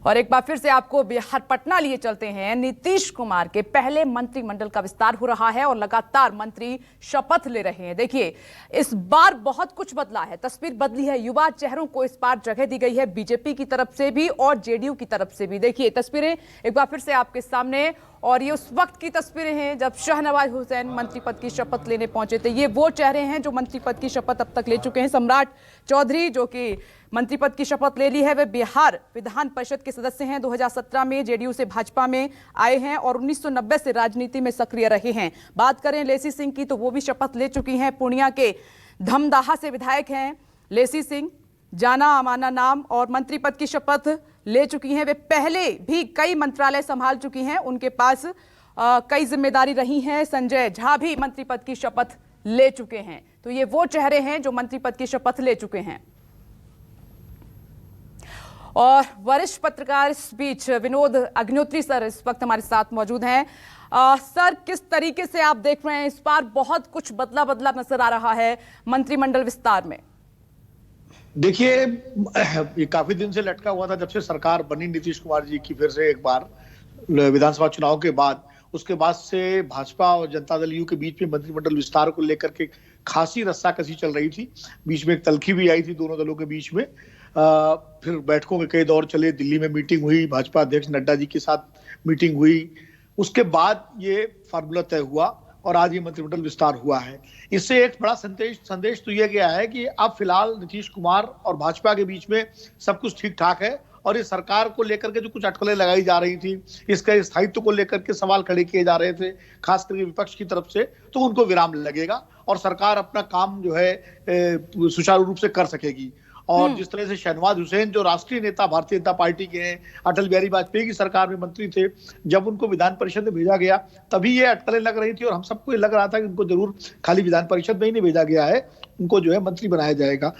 और एक बार फिर से आपको बिहार पटना लिए चलते हैं। नीतीश कुमार के पहले मंत्रिमंडल का विस्तार हो रहा है और लगातार मंत्री शपथ ले रहे हैं। देखिए, इस बार बहुत कुछ बदला है, तस्वीर बदली है। युवा चेहरों को इस बार जगह दी गई है, बीजेपी की तरफ से भी और जेडीयू की तरफ से भी। देखिए तस्वीरें एक बार फिर से आपके सामने, और ये उस वक्त की तस्वीरें हैं जब शाहनवाज हुसैन मंत्री पद की शपथ लेने पहुंचे थे। ये वो चेहरे हैं जो मंत्री पद की शपथ अब तक ले चुके हैं। सम्राट चौधरी जो कि मंत्री पद की शपथ ले ली है, वे बिहार विधान परिषद के सदस्य हैं। 2017 में जेडीयू से भाजपा में आए हैं और 1990 से राजनीति में सक्रिय रहे हैं। बात करें लेसी सिंह की तो वो भी शपथ ले चुकी हैं। पूर्णिया के धमदाहा से विधायक हैं लेसी सिंह, जाना अमाना नाम, और मंत्री पद की शपथ ले चुकी हैं। वे पहले भी कई मंत्रालय संभाल चुकी हैं, उनके पास कई जिम्मेदारी रही हैं। संजय झा भी मंत्री पद की शपथ ले चुके हैं। तो ये वो चेहरे हैं जो मंत्री पद की शपथ ले चुके हैं। और वरिष्ठ पत्रकार इस बीच विनोद अग्निहोत्री सर इस वक्त हमारे साथ मौजूद हैं। सर, किस तरीके से आप देख रहे हैं, इस बार बहुत कुछ बदला बदला नजर आ रहा है मंत्रिमंडल विस्तार में? देखिए, ये काफी दिन से लटका हुआ था जब से सरकार बनी नीतीश कुमार जी की, फिर से एक बार विधानसभा चुनाव के बाद। उसके बाद से भाजपा और जनता दल यू के बीच में मंत्रिमंडल विस्तार को लेकर के खासी रस्साकसी चल रही थी। बीच में एक तल्खी भी आई थी दोनों दलों के बीच में। फिर बैठकों के कई दौर चले, दिल्ली में मीटिंग हुई, भाजपा अध्यक्ष नड्डा जी के साथ मीटिंग हुई। उसके बाद ये फार्मूला तय हुआ और आज ये मंत्रिमंडल विस्तार हुआ है। इससे एक बड़ा संदेश तो यह गया है कि अब फिलहाल नीतीश कुमार और भाजपा के बीच में सब कुछ ठीक ठाक है, और इस सरकार को लेकर के जो कुछ अटकलें लगाई जा रही थी, इसके स्थायित्व को लेकर के सवाल खड़े किए जा रहे थे खास करके विपक्ष की तरफ से, तो उनको विराम लगेगा और सरकार अपना काम जो है सुचारू रूप से कर सकेगी। और जिस तरह से शाहनवाज हुसैन जो राष्ट्रीय नेता भारतीय जनता पार्टी के हैं, अटल बिहारी वाजपेयी की सरकार में मंत्री थे, जब उनको विधान परिषद में भेजा गया तभी ये अटकलें लग रही थी और हम सबको ये लग रहा था कि उनको जरूर खाली विधान परिषद में ही नहीं भेजा गया है, उनको जो है मंत्री बनाया जाएगा।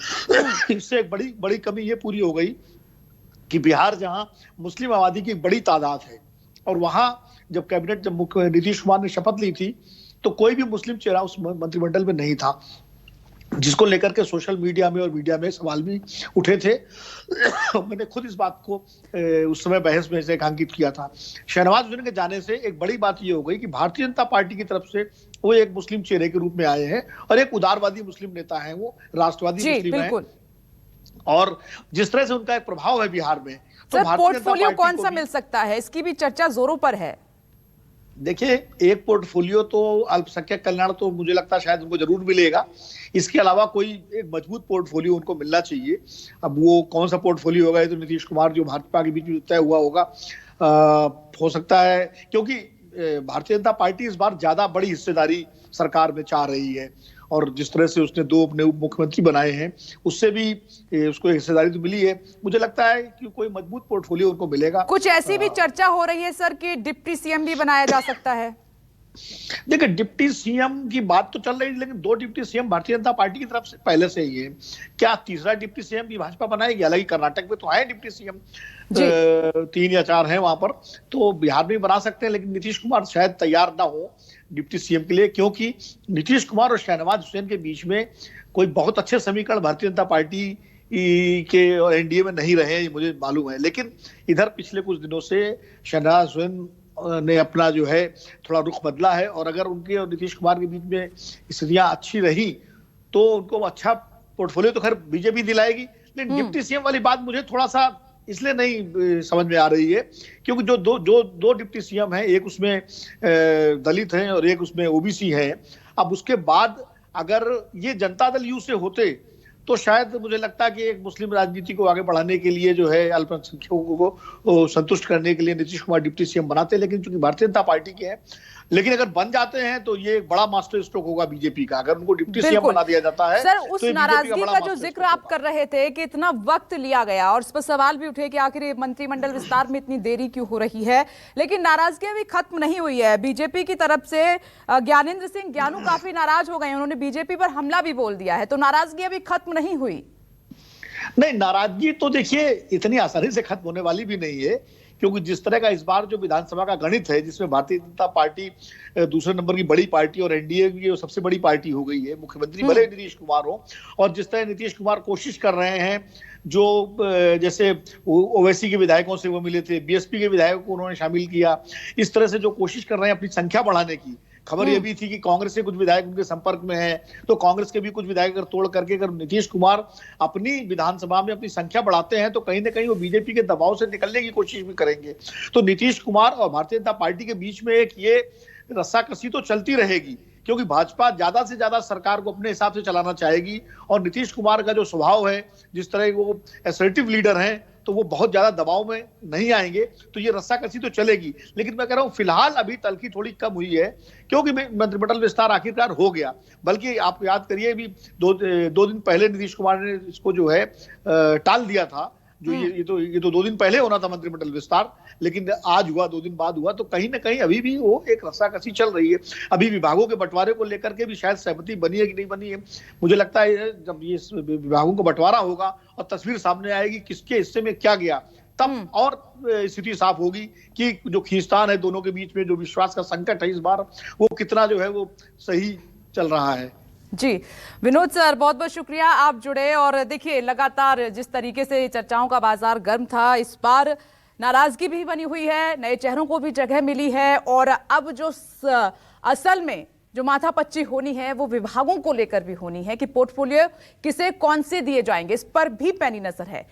इससे एक बड़ी कमी ये पूरी हो गई कि बिहार जहां मुस्लिम आबादी की बड़ी तादाद है, और वहां जब कैबिनेट, जब मुख्य नीतीश कुमार ने शपथ ली थी तो कोई भी मुस्लिम चेहरा उस मंत्रिमंडल में नहीं था, जिसको लेकर के सोशल मीडिया में और मीडिया में सवाल भी उठे थे। मैंने खुद इस बात को उस समय बहस में से रेखांकित किया था। शाहनवाज हुसैन के जाने से एक बड़ी बात ये हो गई कि भारतीय जनता पार्टी की तरफ से वो एक मुस्लिम चेहरे के रूप में आए हैं और एक उदारवादी मुस्लिम नेता हैं, वो राष्ट्रवादी मुस्लिम हैं, और जिस तरह से उनका एक प्रभाव है बिहार में, तो पोर्टफोलियो कौन सा मिल सकता है, इसकी भी चर्चा जोरों पर है। देखिए, एक पोर्टफोलियो तो अल्पसंख्यक कल्याण तो मुझे लगता है शायद उनको जरूर मिलेगा। इसके अलावा कोई एक मजबूत पोर्टफोलियो उनको मिलना चाहिए। अब वो कौन सा पोर्टफोलियो होगा, तो नीतीश कुमार जो भाजपा के बीच में तय हुआ होगा, हो सकता है, क्योंकि भारतीय जनता पार्टी इस बार ज्यादा बड़ी हिस्सेदारी सरकार में चाह रही है, और जिस तरह से उसने 2 अपने उप मुख्यमंत्री बनाए हैं, उससे भी उसको हिस्सेदारी तो मिली है। मुझे लगता है कि कोई मजबूत पोर्टफोलियो उनको मिलेगा। कुछ ऐसी भी चर्चा हो रही है सर कि डिप्टी सीएम भी बनाया जा सकता है। देखिए, डिप्टी सीएम की बात तो चल रही है, लेकिन 2 deputy CM Bharatiya Janata party की तरफ से पहले से ही है। क्या तीसरा डिप्टी सीएम भी भाजपा बनाएगी? हालांकि कर्नाटक में तो है डिप्टी सीएम, 3 या 4 हैं वहां पर, तो बिहार में बना सकते हैं, लेकिन नीतीश कुमार शायद तैयार ना हो डिप्टी सीएम के लिए, क्योंकि नीतीश कुमार और शाहनवाज हुसैन के बीच में कोई बहुत अच्छे समीकरण भारतीय जनता पार्टी के और एनडीए में नहीं रहे, मुझे मालूम है। लेकिन इधर पिछले कुछ दिनों से शाहनवाज हुसैन ने अपना जो है थोड़ा रुख बदला है, और अगर उनके और नीतीश कुमार के बीच में स्थितियां अच्छी रही तो उनको अच्छा पोर्टफोलियो तो खैर बीजेपी दिलाएगी। लेकिन डिप्टी सीएम वाली बात मुझे थोड़ा सा इसलिए नहीं समझ में आ रही है, क्योंकि जो दो डिप्टी सीएम हैं, एक उसमें दलित हैं और एक उसमें ओबीसी है। अब उसके बाद अगर ये जनता दल यू से होते तो शायद मुझे लगता है कि एक मुस्लिम राजनीति को आगे बढ़ाने के लिए जो है अल्पसंख्यकों को संतुष्ट करने के लिए नीतीश कुमार डिप्टी सीएम बनाते, लेकिन चूंकि भारतीय जनता पार्टी के हैं, लेकिन अगर बन जाते हैं तो ये एक बड़ा मास्टर स्ट्रोक होगा बीजेपी का, अगर उनको डिप्टी सीएम बना दिया जाता है। सर, उस नाराजगी का जो जिक्र आप कर रहे थे कि इतना वक्त लिया गया, और इस पर सवाल भी उठे कि आखिर मंत्रिमंडल विस्तार में इतनी देरी क्यों हो रही है, लेकिन नाराजगी अभी खत्म नहीं हुई है। बीजेपी की तरफ से ज्ञानेंद्र सिंह ज्ञानू काफी नाराज हो गए, उन्होंने बीजेपी पर हमला भी बोल दिया है, तो नाराजगी अभी खत्म नहीं हुई। नहीं, नाराजगी तो देखिए इतनी आसानी से खत्म होने वाली भी नहीं है, क्योंकि जिस तरह का इस बार जो विधानसभा का गणित है, जिसमें भारतीय जनता पार्टी दूसरे नंबर की बड़ी पार्टी और एनडीए की सबसे बड़ी पार्टी हो गई है, मुख्यमंत्री भले नीतीश कुमार हो, और जिस तरह नीतीश कुमार कोशिश कर रहे हैं, जो जैसे ओवैसी के विधायकों से वो मिले थे, बीएसपी के विधायकों को उन्होंने शामिल किया, इस तरह से जो कोशिश कर रहे हैं अपनी संख्या बढ़ाने की। खबर यह भी थी कि कांग्रेस के कुछ विधायक उनके संपर्क में हैं, तो कांग्रेस के भी कुछ विधायक अगर तोड़ करके अगर नीतीश कुमार अपनी विधानसभा में अपनी संख्या बढ़ाते हैं, तो कहीं ना कहीं वो बीजेपी के दबाव से निकलने की कोशिश भी करेंगे। तो नीतीश कुमार और भारतीय जनता पार्टी के बीच में एक ये रस्साकसी तो चलती रहेगी, क्योंकि भाजपा ज्यादा से ज्यादा सरकार को अपने हिसाब से चलाना चाहेगी, और नीतीश कुमार का जो स्वभाव है, जिस तरह वो असर्टिव लीडर हैं, तो वो बहुत ज्यादा दबाव में नहीं आएंगे, तो ये रस्साकसी तो चलेगी। लेकिन मैं कह रहा हूं फिलहाल अभी तलखी थोड़ी कम हुई है, क्योंकि मंत्रिमंडल विस्तार आखिरकार हो गया। बल्कि आप याद करिए, अभी दो दिन पहले नीतीश कुमार ने इसको जो है टाल दिया था, जो ये तो 2 दिन पहले होना था मंत्रिमंडल विस्तार, लेकिन आज हुआ, 2 दिन बाद हुआ। तो कहीं ना कहीं अभी भी वो एक रस्साकसी चल रही है। अभी विभागों के बंटवारे को लेकर के भी शायद सहमति बनी है कि नहीं बनी है, मुझे लगता है जब ये विभागों का बंटवारा होगा और तस्वीर सामने आएगी किसके हिस्से में क्या गया, तब और स्थिति साफ होगी कि जो खींचतान है दोनों के बीच में, जो विश्वास का संकट है इस बार, वो कितना जो है वो सही चल रहा है। जी विनोद सर, बहुत बहुत शुक्रिया, आप जुड़े। और देखिए, लगातार जिस तरीके से चर्चाओं का बाजार गर्म था, इस बार नाराजगी भी बनी हुई है, नए चेहरों को भी जगह मिली है, और अब जो असल में जो माथापच्ची होनी है वो विभागों को लेकर भी होनी है कि पोर्टफोलियो किसे कौन से दिए जाएंगे, इस पर भी पैनी नजर है।